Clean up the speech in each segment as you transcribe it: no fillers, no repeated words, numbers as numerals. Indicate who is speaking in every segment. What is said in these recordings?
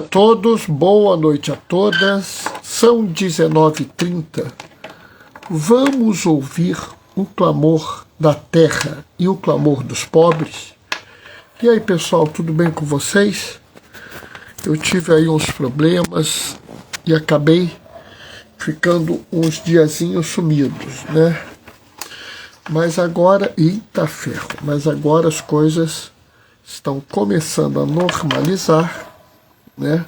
Speaker 1: A todos, boa noite a todas. São 19h30. Vamos ouvir o clamor da terra e o clamor dos pobres. E aí, pessoal, tudo bem com vocês? Eu tive aí uns problemas e acabei ficando uns diazinhos sumidos, né? Mas agora, eita ferro, mas agora as coisas estão começando a normalizar, né?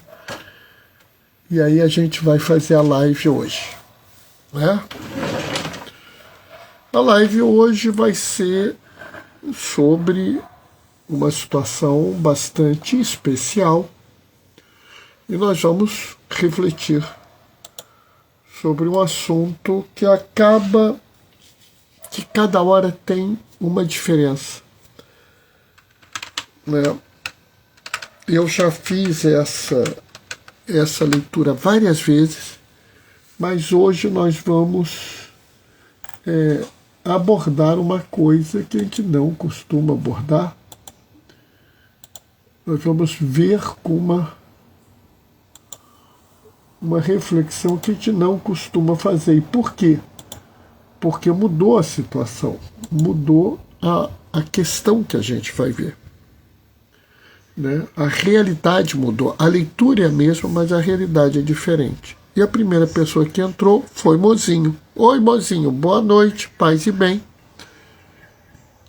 Speaker 1: E aí a gente vai fazer a live hoje, né? A live hoje vai ser sobre uma situação bastante especial e nós vamos refletir sobre um assunto que acaba que cada hora tem uma diferença, né? Eu já fiz essa leitura várias vezes, mas hoje nós vamos abordar uma coisa que a gente não costuma abordar. Nós vamos ver com uma reflexão que a gente não costuma fazer. E por quê? Porque mudou a situação, mudou a questão que a gente vai ver, né? A realidade mudou. A leitura é a mesma, mas a realidade é diferente. E a primeira pessoa que entrou foi Mozinho. Oi, Mozinho, boa noite, paz e bem.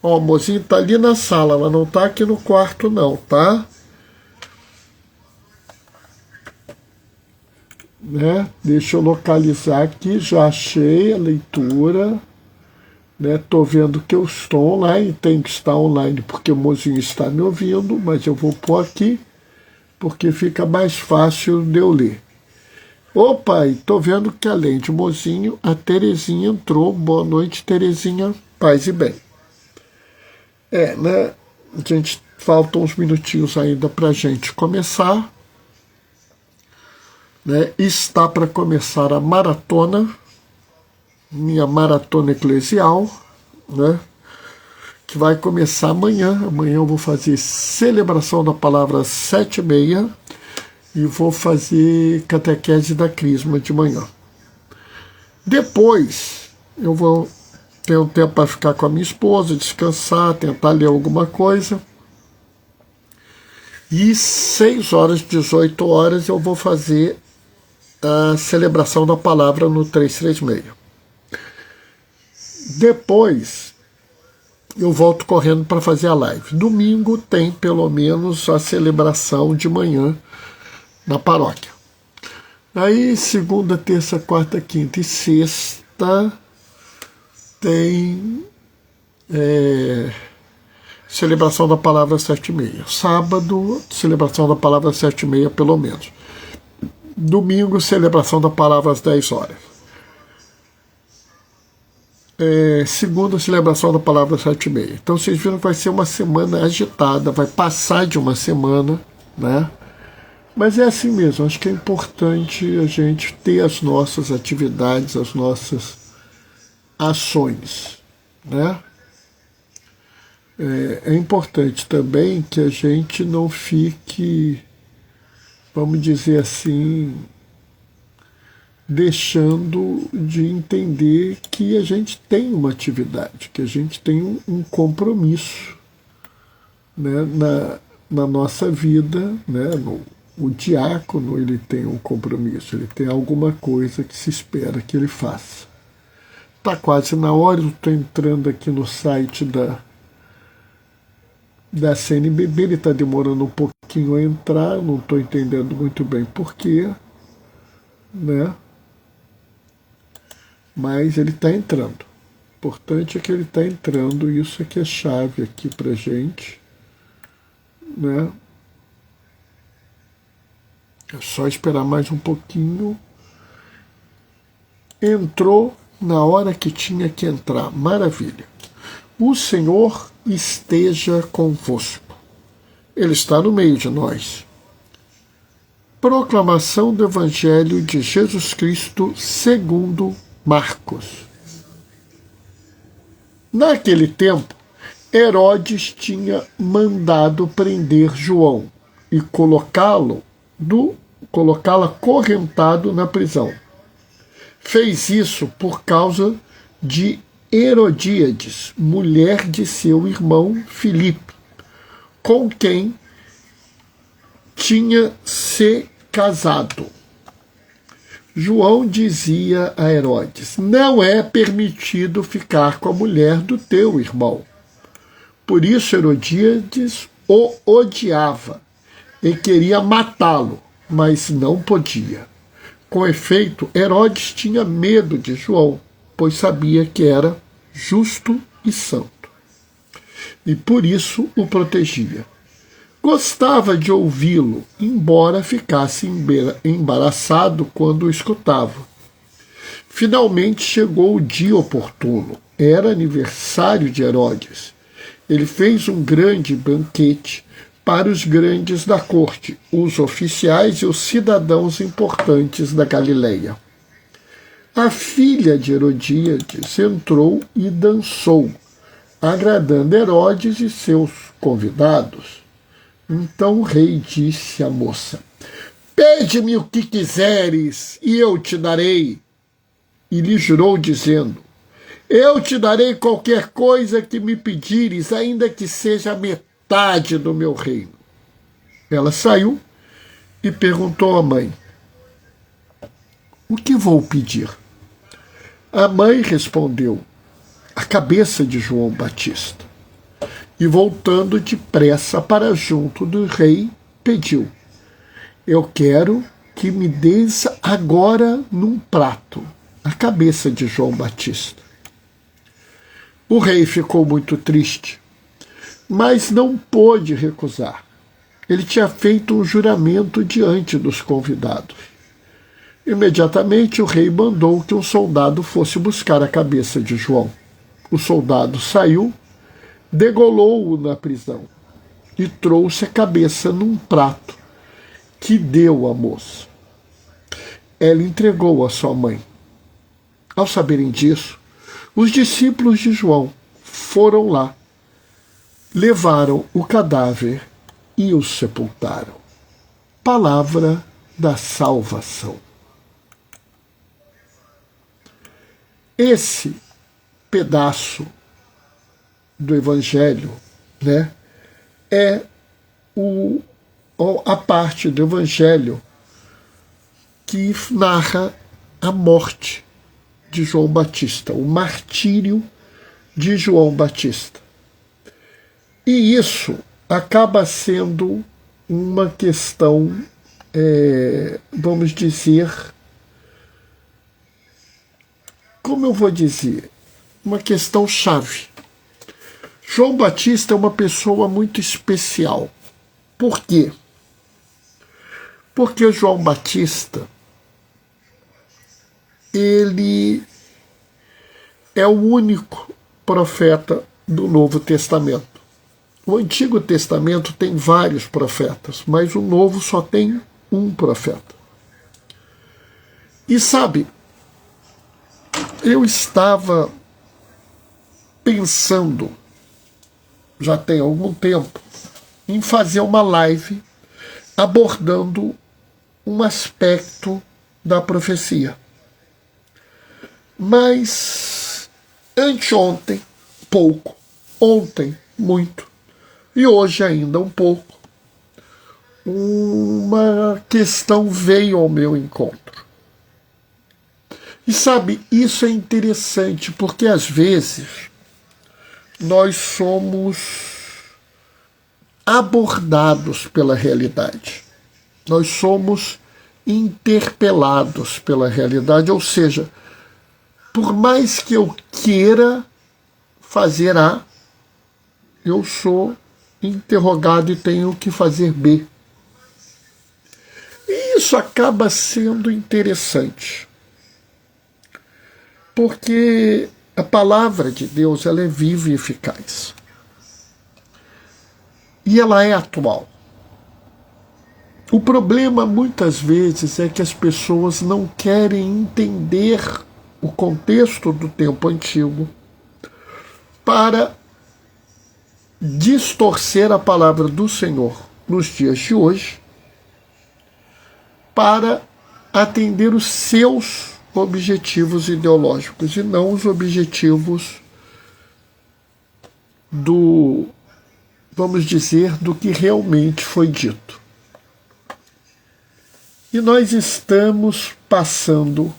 Speaker 1: Ó, o Mozinho tá ali na sala, ela não tá aqui no quarto não, tá? Né? Deixa eu localizar aqui, já achei a leitura, né? Tô vendo que eu estou online, tem que estar online porque o Mozinho está me ouvindo, mas eu vou pôr aqui porque fica mais fácil de eu ler. Opa, e tô vendo que além de Mozinho, a Terezinha entrou. Boa noite, Terezinha, paz e bem. Né? Gente, faltam uns minutinhos ainda pra gente começar. Né? Está para começar a maratona, minha maratona eclesial, né? Que vai começar amanhã. Amanhã eu vou fazer celebração da palavra às 7h30 e vou fazer catequese da Crisma de manhã. Depois eu vou ter um tempo para ficar com a minha esposa, descansar, tentar ler alguma coisa. E 6h, 18h, eu vou fazer a celebração da palavra no 336. Depois eu volto correndo para fazer a live. Domingo tem pelo menos a celebração de manhã na paróquia. Aí segunda, terça, quarta, quinta e sexta tem celebração da palavra às 7h30. Sábado, celebração da palavra às 7h30 pelo menos. Domingo, celebração da palavra às 10h. Segunda, celebração da palavra às 7h30. Então vocês viram que vai ser uma semana agitada, vai passar de uma semana, né? Mas é assim mesmo, acho que é importante a gente ter as nossas atividades, as nossas ações, né? É importante também que a gente não fique, vamos dizer assim, deixando de entender que a gente tem uma atividade, que a gente tem um compromisso, né, na nossa vida, né? O diácono, ele tem um compromisso, ele tem alguma coisa que se espera que ele faça. Está quase na hora, eu estou entrando aqui no site da CNBB, ele está demorando um pouquinho a entrar, não estou entendendo muito bem porquê, né? Mas ele está entrando. O importante é que ele está entrando, isso aqui é chave aqui para gente, né? É só esperar mais um pouquinho. Entrou na hora que tinha que entrar. Maravilha. O Senhor esteja convosco. Ele está no meio de nós. Proclamação do Evangelho de Jesus Cristo segundo Marcos. Naquele tempo, Herodes tinha mandado prender João e colocá-lo colocá-la correntado na prisão. Fez isso por causa de Herodíades, mulher de seu irmão Filipe, com quem tinha se casado. João dizia a Herodes: não é permitido ficar com a mulher do teu irmão. Por isso Herodíades o odiava e queria matá-lo, mas não podia. Com efeito, Herodes tinha medo de João, pois sabia que era justo e santo, e por isso o protegia. Gostava de ouvi-lo, embora ficasse embaraçado quando o escutava. Finalmente chegou o dia oportuno. Era aniversário de Herodes. Ele fez um grande banquete para os grandes da corte, os oficiais e os cidadãos importantes da Galileia. A filha de Herodíades entrou e dançou, agradando Herodes e seus convidados. Então o rei disse à moça: pede-me o que quiseres, e eu te darei. E lhe jurou, dizendo: eu te darei qualquer coisa que me pedires, ainda que seja a metade do meu reino. Ela saiu e perguntou à mãe: o que vou pedir? A mãe respondeu: a cabeça de João Batista. E voltando depressa para junto do rei, pediu: eu quero que me des agora num prato a cabeça de João Batista. O rei ficou muito triste, mas não pôde recusar. Ele tinha feito um juramento diante dos convidados. Imediatamente o rei mandou que um soldado fosse buscar a cabeça de João. O soldado saiu, degolou-o na prisão e trouxe a cabeça num prato que deu à moça. Ela entregou a sua mãe. Ao saberem disso, os discípulos de João foram lá, levaram o cadáver e o sepultaram. Palavra da salvação. Esse pedaço do Evangelho, né, é a parte do Evangelho que narra a morte de João Batista, o martírio de João Batista. E isso acaba sendo uma questão, vamos dizer, como eu vou dizer, uma questão chave. João Batista é uma pessoa muito especial. Por quê? Porque João Batista, ele é o único profeta do Novo Testamento. O Antigo Testamento tem vários profetas, mas o Novo só tem um profeta. E sabe, eu estava pensando, já tem algum tempo, em fazer uma live abordando um aspecto da profecia. Mas anteontem, pouco, ontem, muito, e hoje ainda um pouco, uma questão veio ao meu encontro. E sabe, isso é interessante, porque às vezes nós somos abordados pela realidade. Nós somos interpelados pela realidade, ou seja, por mais que eu queira fazer A, eu sou interrogado e tenho que fazer B. E isso acaba sendo interessante, porque a palavra de Deus, ela é viva e eficaz. E ela é atual. O problema, muitas vezes, é que as pessoas não querem entender o contexto do tempo antigo para distorcer a palavra do Senhor nos dias de hoje para atender os seus objetivos ideológicos e não os objetivos do, vamos dizer, do que realmente foi dito. E nós estamos passando,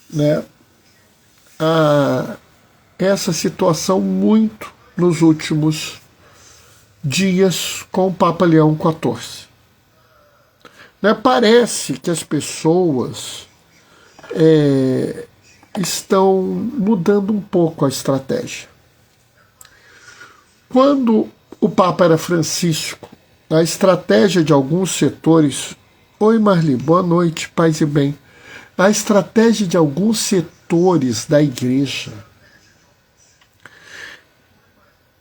Speaker 1: né, a essa situação muito nos últimos dias com o Papa Leão XIV. Né, parece que as pessoas estão mudando um pouco a estratégia. Quando o Papa era Francisco, a estratégia de alguns setores... Oi, Marli, boa noite, paz e bem. A estratégia de alguns setores da igreja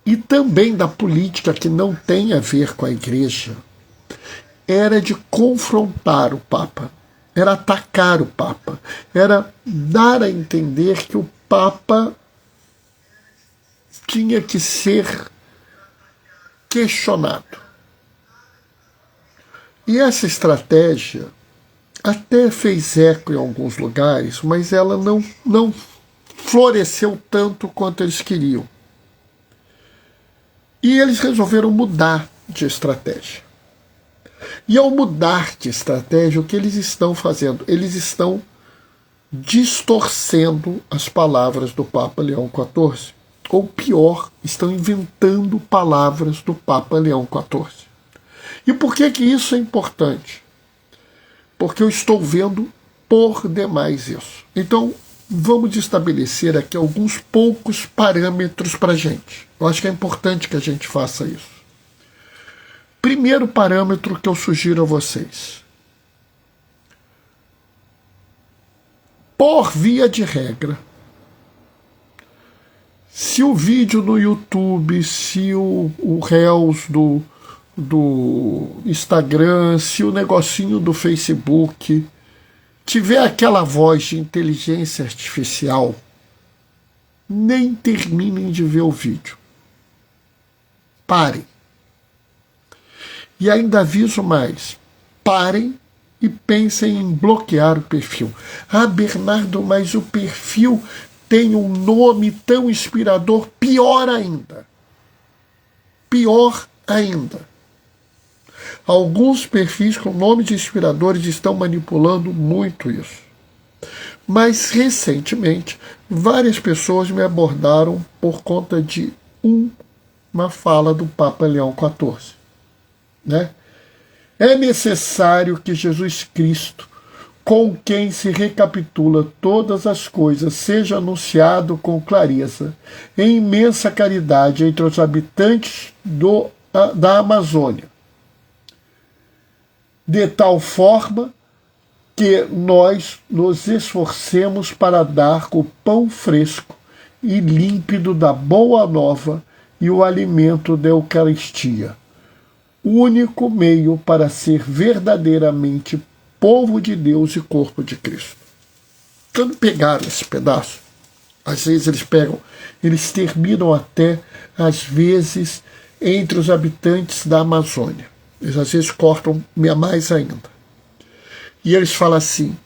Speaker 1: e também da política que não tem a ver com a igreja era de confrontar o Papa, era atacar o Papa, era dar a entender que o Papa tinha que ser questionado. E essa estratégia até fez eco em alguns lugares, mas ela não floresceu tanto quanto eles queriam. E eles resolveram mudar de estratégia. E ao mudar de estratégia, o que eles estão fazendo? Eles estão distorcendo as palavras do Papa Leão XIV. Ou pior, estão inventando palavras do Papa Leão XIV. E por que isso é importante? Porque eu estou vendo por demais isso. Então, vamos estabelecer aqui alguns poucos parâmetros para a gente. Eu acho que é importante que a gente faça isso. Primeiro parâmetro que eu sugiro a vocês. Por via de regra, se o vídeo no YouTube, se o Reels do Instagram, se o negocinho do Facebook tiver aquela voz de inteligência artificial, nem terminem de ver o vídeo. Parem. E ainda aviso mais, parem e pensem em bloquear o perfil. Ah, Bernardo, mas o perfil tem um nome tão inspirador. Pior ainda. Pior ainda. Alguns perfis com nomes de inspiradores estão manipulando muito isso. Mas, recentemente, várias pessoas me abordaram por conta de uma fala do Papa Leão XIV. Né? É necessário que Jesus Cristo, com quem se recapitula todas as coisas, seja anunciado com clareza, em imensa caridade entre os habitantes da Amazônia, de tal forma que nós nos esforcemos para dar o pão fresco e límpido da boa nova e o alimento da Eucaristia, o único meio para ser verdadeiramente povo de Deus e corpo de Cristo. Quando pegaram esse pedaço, às vezes eles terminam até, às vezes, entre os habitantes da Amazônia. Eles às vezes cortam mais ainda. E eles falam assim,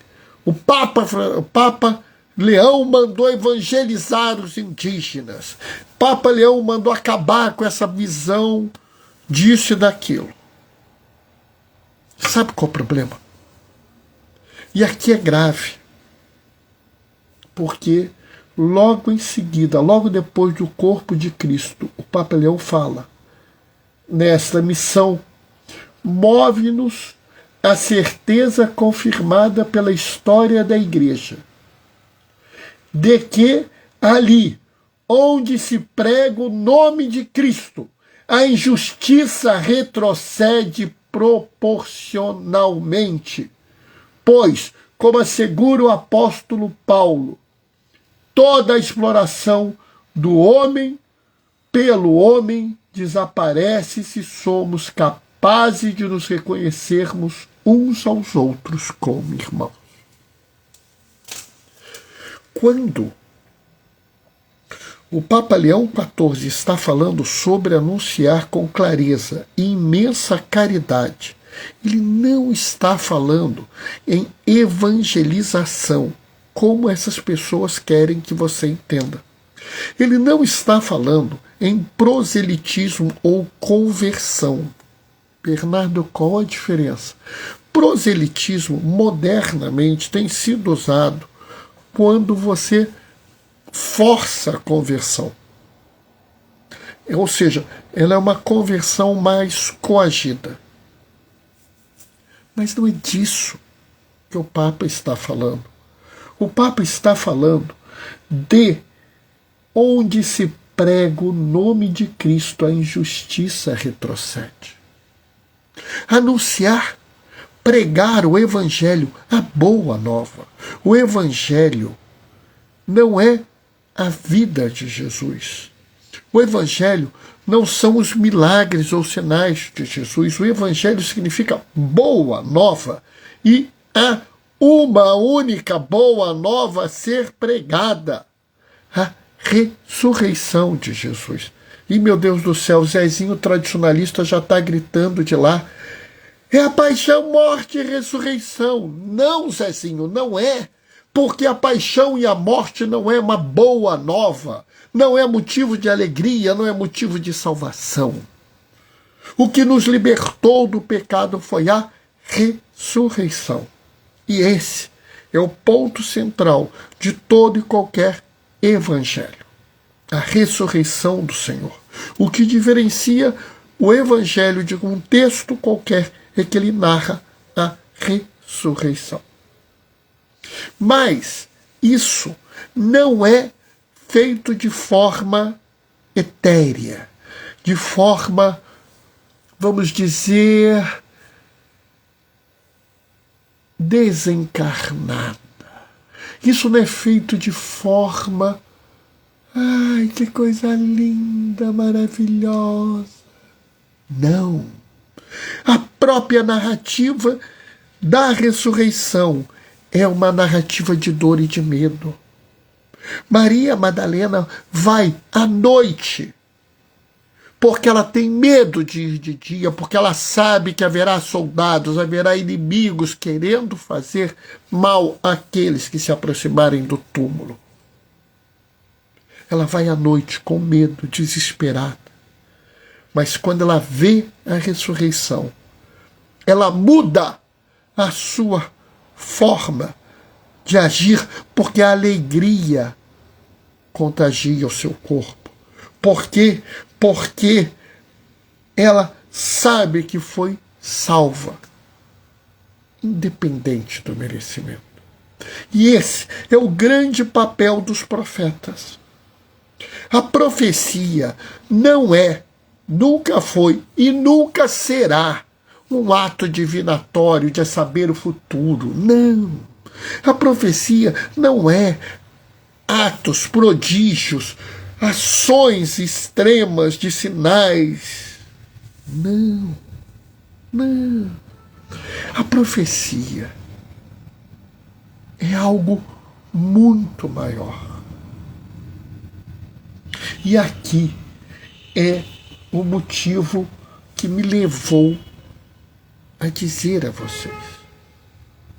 Speaker 1: o Papa Leão mandou evangelizar os indígenas. Papa Leão mandou acabar com essa visão disso e daquilo. Sabe qual é o problema? E aqui é grave. Porque logo em seguida, logo depois do corpo de Cristo, o Papa Leão fala, nesta missão, move-nos a certeza confirmada pela história da Igreja, de que ali, onde se prega o nome de Cristo, a injustiça retrocede proporcionalmente, pois, como assegura o apóstolo Paulo, toda a exploração do homem pelo homem desaparece se somos capazes de nos reconhecermos uns aos outros como irmãos. Quando o Papa Leão XIV está falando sobre anunciar com clareza e imensa caridade ele não está falando em evangelização, como essas pessoas querem que você entenda. Ele não está falando em proselitismo ou conversão. Bernardo, qual a diferença? Proselitismo, modernamente, tem sido usado quando você força a conversão. Ou seja, ela é uma conversão mais coagida. Mas não é disso que o Papa está falando. O Papa está falando de onde se prega o nome de Cristo, a injustiça retrocede. Anunciar, pregar o Evangelho, a boa nova. O Evangelho não é a vida de Jesus. O Evangelho não são os milagres ou sinais de Jesus. O Evangelho significa boa nova e há uma única boa nova a ser pregada. A ressurreição de Jesus. E, meu Deus do céu, Zezinho tradicionalista já está gritando de lá. É a paixão, morte e ressurreição. Não, Zezinho, não é. Porque a paixão e a morte não é uma boa nova. Não é motivo de alegria, não é motivo de salvação. O que nos libertou do pecado foi a ressurreição. E esse é o ponto central de todo e qualquer evangelho. A ressurreição do Senhor. O que diferencia o evangelho de um texto qualquer é que ele narra a ressurreição. Mas isso não é feito de forma etérea, de forma, vamos dizer, desencarnada. Isso não é feito de forma, ai, que coisa linda, maravilhosa. Não. A própria narrativa da ressurreição é uma narrativa de dor e de medo. Maria Madalena vai à noite, porque ela tem medo de ir de dia, porque ela sabe que haverá soldados, haverá inimigos querendo fazer mal àqueles que se aproximarem do túmulo. Ela vai à noite com medo, desesperada. Mas quando ela vê a ressurreição, ela muda a sua forma de agir, porque a alegria contagia o seu corpo. Por quê? Porque ela sabe que foi salva, independente do merecimento. E esse é o grande papel dos profetas. A profecia não é, nunca foi e nunca será um ato divinatório de saber o futuro. Não. A profecia não é atos, prodígios, ações extremas de sinais. Não. Não. A profecia é algo muito maior. E aqui é o motivo que me levou a dizer a vocês.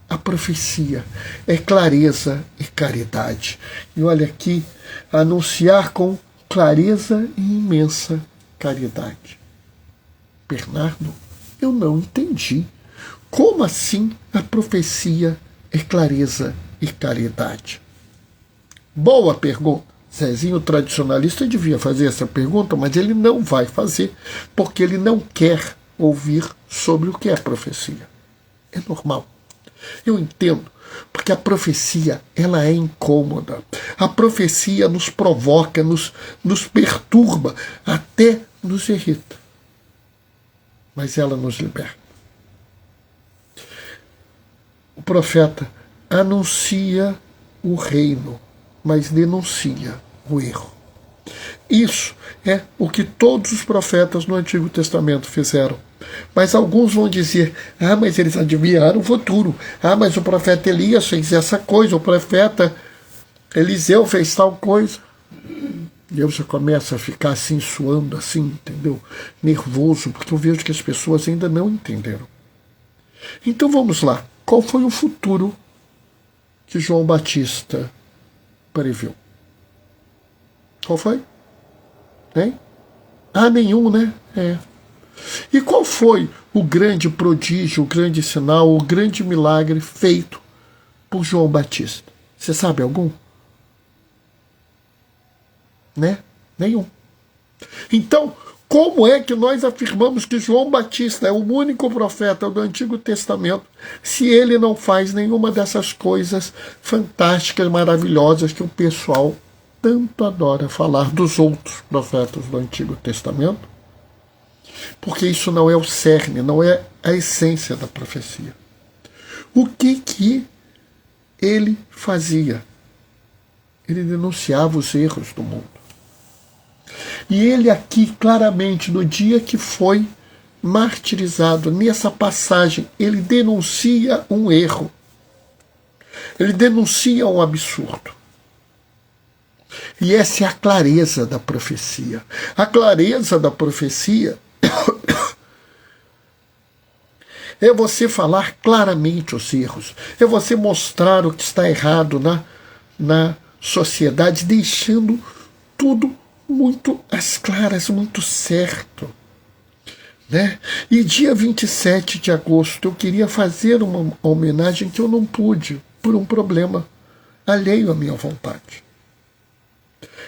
Speaker 1: A profecia é clareza e caridade. E olha aqui, anunciar com clareza e imensa caridade. Bernardo, eu não entendi. Como assim a profecia é clareza e caridade? Boa pergunta. Zezinho tradicionalista devia fazer essa pergunta, mas ele não vai fazer, porque ele não quer ouvir sobre o que é profecia. É normal. Eu entendo, porque a profecia ela é incômoda. A profecia nos provoca, nos perturba, até nos irrita. Mas ela nos liberta. O profeta anuncia o reino, mas denuncia o erro. Isso é o que todos os profetas no Antigo Testamento fizeram. Mas alguns vão dizer, mas eles adivinharam o futuro. Mas o profeta Elias fez essa coisa, o profeta Eliseu fez tal coisa. E eu já começo a ficar assim, suando assim, entendeu? Nervoso, porque eu vejo que as pessoas ainda não entenderam. Então vamos lá. Qual foi o futuro que João Batista previu? Qual foi? Hein? Ah, nenhum, né? É. E qual foi o grande prodígio, o grande sinal, o grande milagre feito por João Batista? Você sabe algum? Né? Nenhum. Então, como é que nós afirmamos que João Batista é o único profeta do Antigo Testamento se ele não faz nenhuma dessas coisas fantásticas, maravilhosas que o pessoal tanto adora falar dos outros profetas do Antigo Testamento? Porque isso não é o cerne, não é a essência da profecia. O que ele fazia? Ele denunciava os erros do mundo. E ele aqui, claramente, no dia que foi martirizado, nessa passagem, ele denuncia um erro. Ele denuncia um absurdo. E essa é a clareza da profecia. A clareza da profecia é você falar claramente os erros. É você mostrar o que está errado na sociedade, deixando tudo muito às claras, muito certo. Né? E dia 27 de agosto eu queria fazer uma homenagem que eu não pude, por um problema alheio à minha vontade.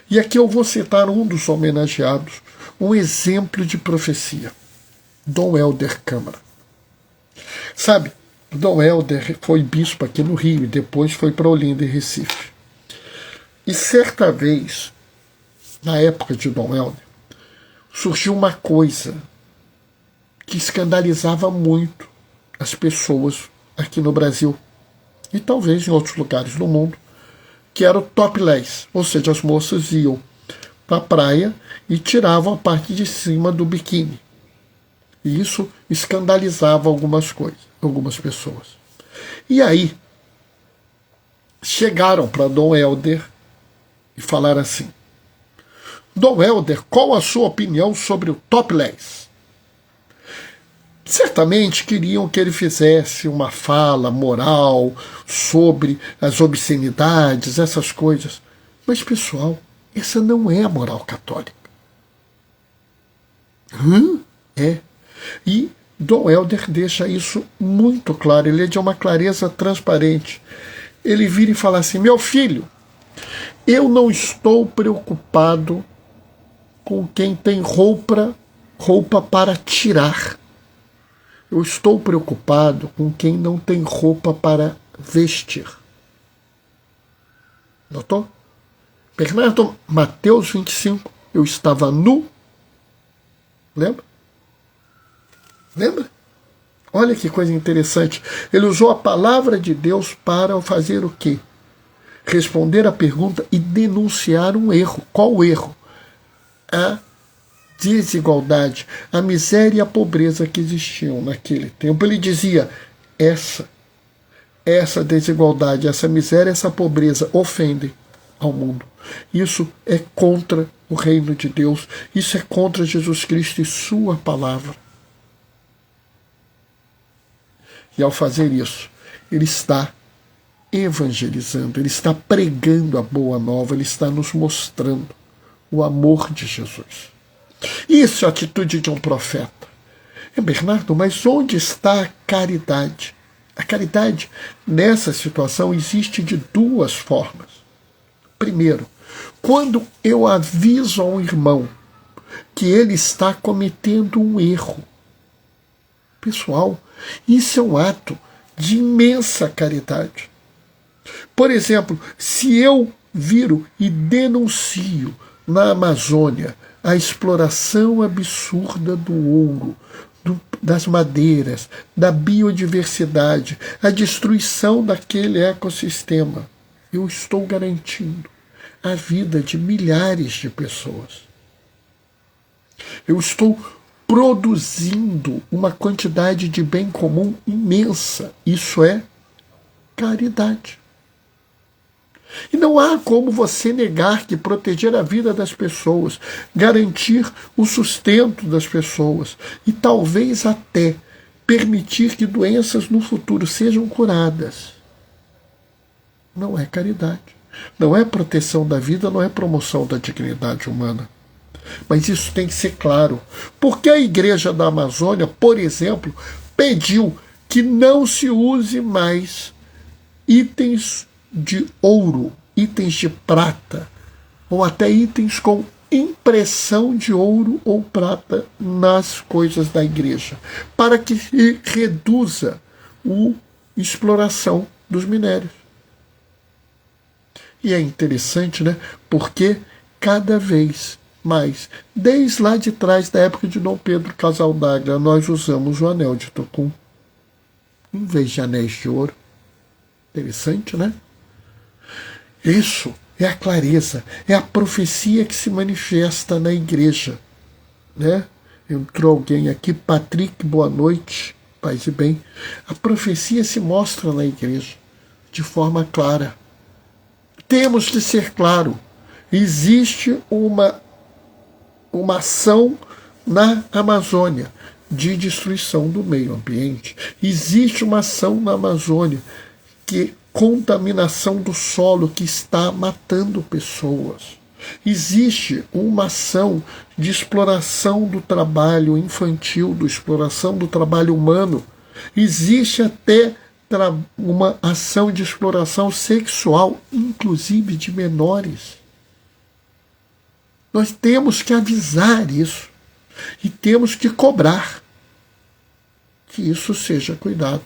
Speaker 1: E aqui eu vou citar um dos homenageados, um exemplo de profecia, Dom Helder Câmara. Sabe, Dom Helder foi bispo aqui no Rio e depois foi para Olinda, em Recife. E certa vez, na época de Dom Helder, surgiu uma coisa que escandalizava muito as pessoas aqui no Brasil e talvez em outros lugares do mundo, que era o topless, ou seja, as moças iam para a praia e tiravam a parte de cima do biquíni. E isso escandalizava algumas pessoas. E aí, chegaram para Dom Helder e falaram assim: Dom Helder, qual a sua opinião sobre o topless? Certamente queriam que ele fizesse uma fala moral sobre as obscenidades, essas coisas. Mas, pessoal, essa não é a moral católica. É. E Dom Helder deixa isso muito claro. Ele é de uma clareza transparente. Ele vira e fala assim: meu filho, eu não estou preocupado com quem tem roupa para tirar. Eu estou preocupado com quem não tem roupa para vestir. Notou? Bernardo, Mateus 25, eu estava nu. Lembra? Lembra? Olha que coisa interessante. Ele usou a palavra de Deus para fazer o quê? Responder a pergunta e denunciar um erro. Qual o erro? A desigualdade, a miséria e a pobreza que existiam naquele tempo. Ele dizia: essa desigualdade, essa miséria, essa pobreza ofendem ao mundo. Isso é contra o reino de Deus. Isso é contra Jesus Cristo e sua palavra. E ao fazer isso, ele está evangelizando, ele está pregando a boa nova, ele está nos mostrando o amor de Jesus. Isso é a atitude de um profeta. Bernardo, mas onde está a caridade? A caridade, nessa situação, existe de duas formas. Primeiro, quando eu aviso a um irmão que ele está cometendo um erro. Pessoal, isso é um ato de imensa caridade. Por exemplo, se eu viro e denuncio na Amazônia a exploração absurda do ouro, das madeiras, da biodiversidade, a destruição daquele ecossistema, eu estou garantindo a vida de milhares de pessoas. Eu estou produzindo uma quantidade de bem comum imensa. Isso é caridade. E não há como você negar que proteger a vida das pessoas, garantir o sustento das pessoas e talvez até permitir que doenças no futuro sejam curadas. Não é caridade. Não é proteção da vida, não é promoção da dignidade humana. Mas isso tem que ser claro. Porque a Igreja da Amazônia, por exemplo, pediu que não se use mais itens de ouro, itens de prata, ou até itens com impressão de ouro ou prata nas coisas da igreja, para que se reduza a exploração dos minérios. E é interessante, né? Porque cada vez mais, desde lá de trás, da época de Dom Pedro Casaldáliga, nós usamos o anel de Tucum em vez de anéis de ouro. Interessante, né? Isso é a clareza, é a profecia que se manifesta na igreja, né? Entrou alguém aqui, Patrick, boa noite, paz e bem. A profecia se mostra na igreja de forma clara. Temos de ser claro. Existe uma ação na Amazônia de destruição do meio ambiente. Existe uma ação na Amazônia que contaminação do solo que está matando pessoas. Existe uma ação de exploração do trabalho infantil, de exploração do trabalho humano. Existe até uma ação de exploração sexual, inclusive de menores. Nós temos que avisar isso e temos que cobrar que isso seja cuidado.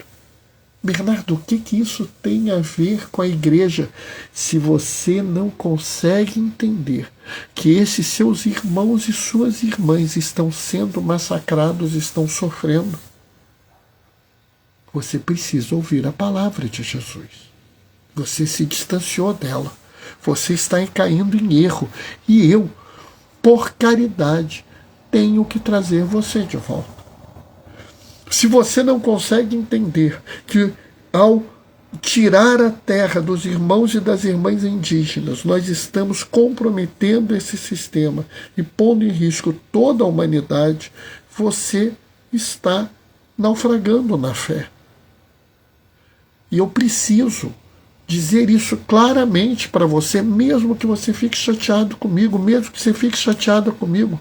Speaker 1: Bernardo, o que isso tem a ver com a igreja? Se você não consegue entender que esses seus irmãos e suas irmãs estão sendo massacrados, estão sofrendo, você precisa ouvir a palavra de Jesus. Você se distanciou dela. Você está caindo em erro. E eu, por caridade, tenho que trazer você de volta. Se você não consegue entender que ao tirar a terra dos irmãos e das irmãs indígenas, nós estamos comprometendo esse sistema e pondo em risco toda a humanidade, você está naufragando na fé. E eu preciso dizer isso claramente para você, mesmo que você fique chateado comigo, mesmo que você fique chateada comigo.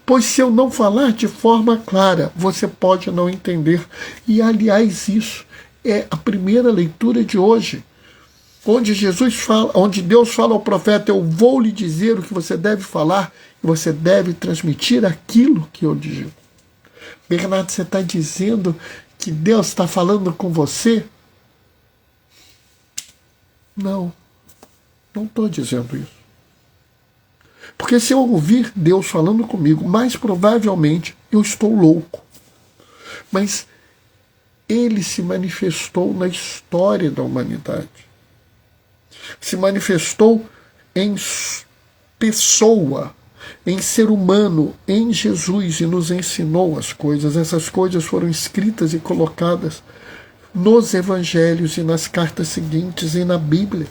Speaker 1: Pois se eu não falar de forma clara, você pode não entender. E, aliás, isso é a primeira leitura de hoje, onde Jesus fala, onde Deus fala ao profeta: eu vou lhe dizer o que você deve falar, e você deve transmitir aquilo que eu digo. Bernardo, você está dizendo que Deus está falando com você? Não, não estou dizendo isso. Porque se eu ouvir Deus falando comigo, mais provavelmente eu estou louco. Mas Ele se manifestou na história da humanidade. Se manifestou em pessoa, em ser humano, em Jesus, e nos ensinou as coisas. Essas coisas foram escritas e colocadas nos evangelhos e nas cartas seguintes e na Bíblia.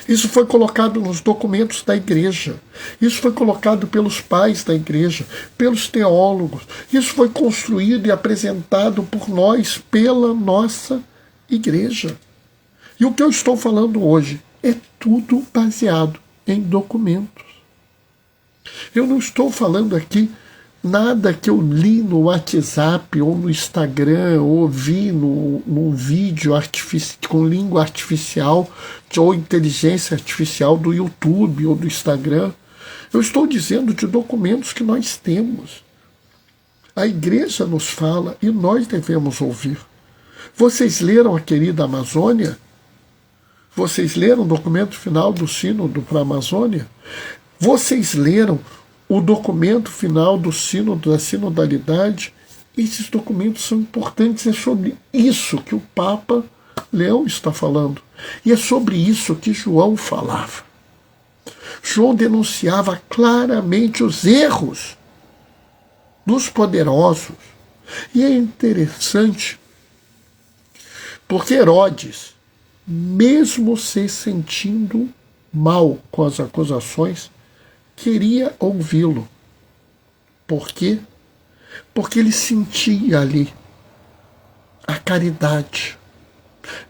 Speaker 1: Isso foi colocado nos documentos da igreja. Isso foi colocado pelos pais da igreja, pelos teólogos. Isso foi construído e apresentado por nós, pela nossa igreja. E o que eu estou falando hoje é tudo baseado em documentos. Eu não estou falando aqui nada que eu li no WhatsApp ou no Instagram ou vi num vídeo com língua artificial ou inteligência artificial do YouTube ou do Instagram. Eu estou dizendo de documentos que nós temos. A igreja nos fala e nós devemos ouvir. Vocês leram a querida Amazônia? Vocês leram o documento final do Sínodo para a Amazônia? Vocês leram o documento final do sínodo, da sinodalidade? Esses documentos são importantes. É sobre isso que o Papa Leão está falando. E é sobre isso que João falava. João denunciava claramente os erros dos poderosos. E é interessante, porque Herodes, mesmo se sentindo mal com as acusações, queria ouvi-lo. Por quê? Porque ele sentia ali a caridade.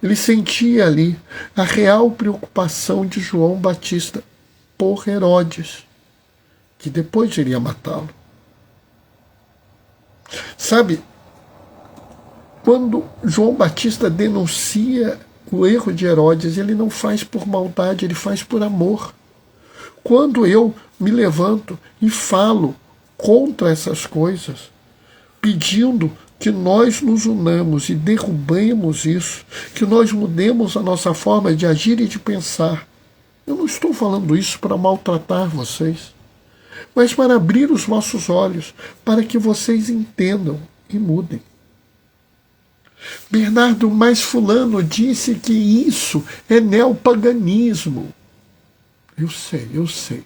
Speaker 1: Ele sentia ali a real preocupação de João Batista por Herodes, que depois iria matá-lo. Sabe, quando João Batista denuncia o erro de Herodes, ele não faz por maldade, ele faz por amor. Quando eu me levanto e falo contra essas coisas, pedindo que nós nos unamos e derrubemos isso, que nós mudemos a nossa forma de agir e de pensar, eu não estou falando isso para maltratar vocês, mas para abrir os vossos olhos, para que vocês entendam e mudem. Bernardo, mas fulano disse que isso é neopaganismo. Eu sei.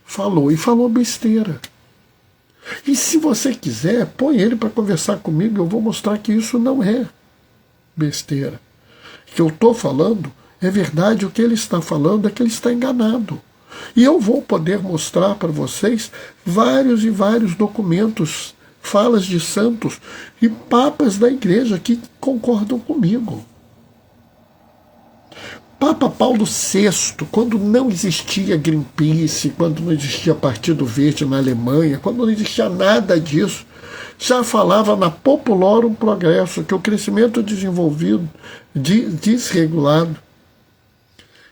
Speaker 1: Falou e falou besteira. E se você quiser, põe ele para conversar comigo, eu vou mostrar que isso não é besteira. O que eu estou falando é verdade, o que ele está falando é que ele está enganado. E eu vou poder mostrar para vocês vários e vários documentos, falas de santos e papas da igreja que concordam comigo. Papa Paulo VI, quando não existia Greenpeace, quando não existia Partido Verde na Alemanha, quando não existia nada disso, já falava na Populorum Progresso que o crescimento desenvolvido, desregulado,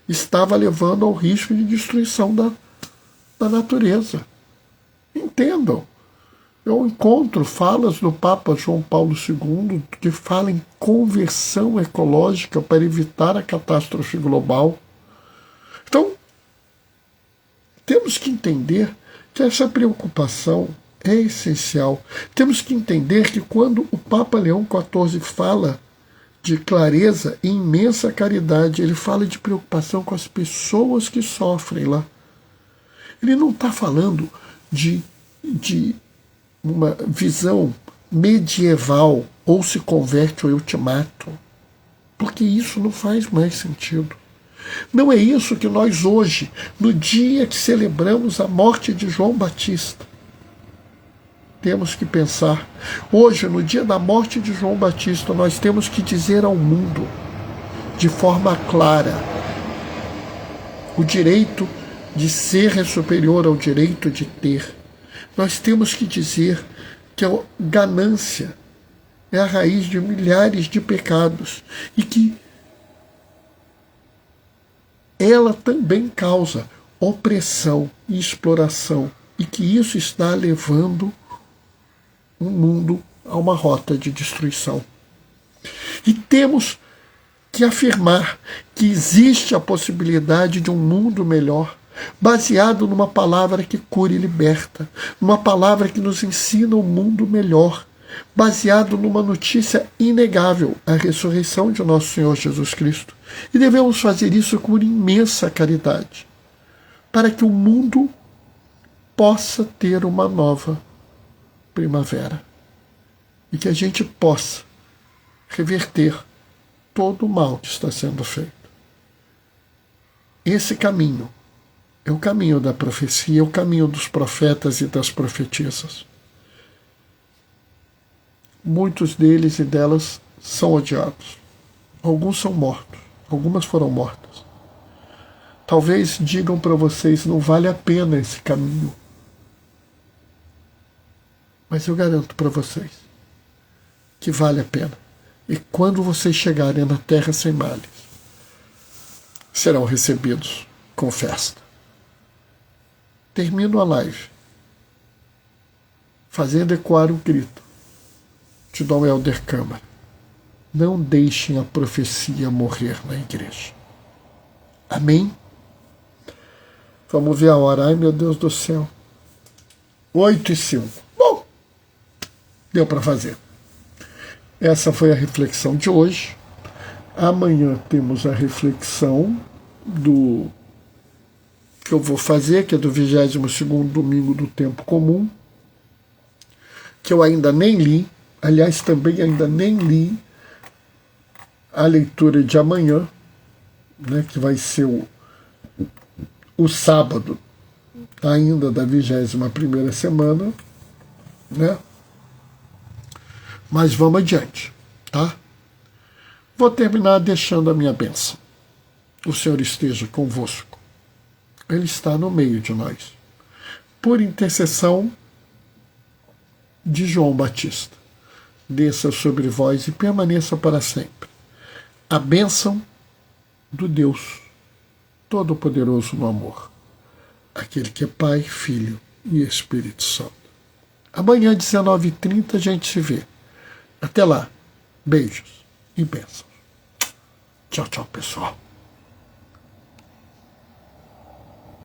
Speaker 1: estava levando ao risco de destruição da natureza. Entendam. Eu encontro falas do Papa João Paulo II que falam em conversão ecológica para evitar a catástrofe global. Então, temos que entender que essa preocupação é essencial. Temos que entender que quando o Papa Leão XIV fala de clareza e imensa caridade, ele fala de preocupação com as pessoas que sofrem lá. Ele não está falando de uma visão medieval, ou se converte ou eu te mato, porque isso não faz mais sentido. Não é isso que nós hoje, no dia que celebramos a morte de João Batista, temos que pensar. Hoje, no dia da morte de João Batista, nós temos que dizer ao mundo, de forma clara, o direito de ser é superior ao direito de ter. Nós temos que dizer que a ganância é a raiz de milhares de pecados e que ela também causa opressão e exploração e que isso está levando o mundo a uma rota de destruição. E temos que afirmar que existe a possibilidade de um mundo melhor, baseado numa palavra que cura e liberta, numa palavra que nos ensina um mundo melhor, baseado numa notícia inegável, a ressurreição de nosso Senhor Jesus Cristo. E devemos fazer isso com imensa caridade, para que o mundo possa ter uma nova primavera e que a gente possa reverter todo o mal que está sendo feito. Esse caminho é o caminho da profecia, é o caminho dos profetas e das profetisas. Muitos deles e delas são odiados. Alguns são mortos, algumas foram mortas. Talvez digam para vocês, não vale a pena esse caminho. Mas eu garanto para vocês que vale a pena. E quando vocês chegarem na terra sem males, serão recebidos com festa. Termino a live fazendo ecoar o grito de Dom Helder Câmara. Não deixem a profecia morrer na igreja. Amém? Vamos ver a hora. Ai, meu Deus do céu. 8h05. Bom, deu para fazer. Essa foi a reflexão de hoje. Amanhã temos a reflexão que eu vou fazer, que é do 22º domingo do tempo comum, que eu ainda nem li. Aliás, também ainda nem li a leitura de amanhã, né, que vai ser o sábado ainda da 21ª semana, né? Mas vamos adiante. tá? Vou terminar deixando a minha bênção. O Senhor esteja convosco. Ele está no meio de nós. Por intercessão de João Batista, desça sobre vós e permaneça para sempre a bênção do Deus Todo-Poderoso no amor, aquele que é Pai, Filho e Espírito Santo. Amanhã, 19h30, a gente se vê. Até lá. Beijos e bênçãos. Tchau, tchau, pessoal.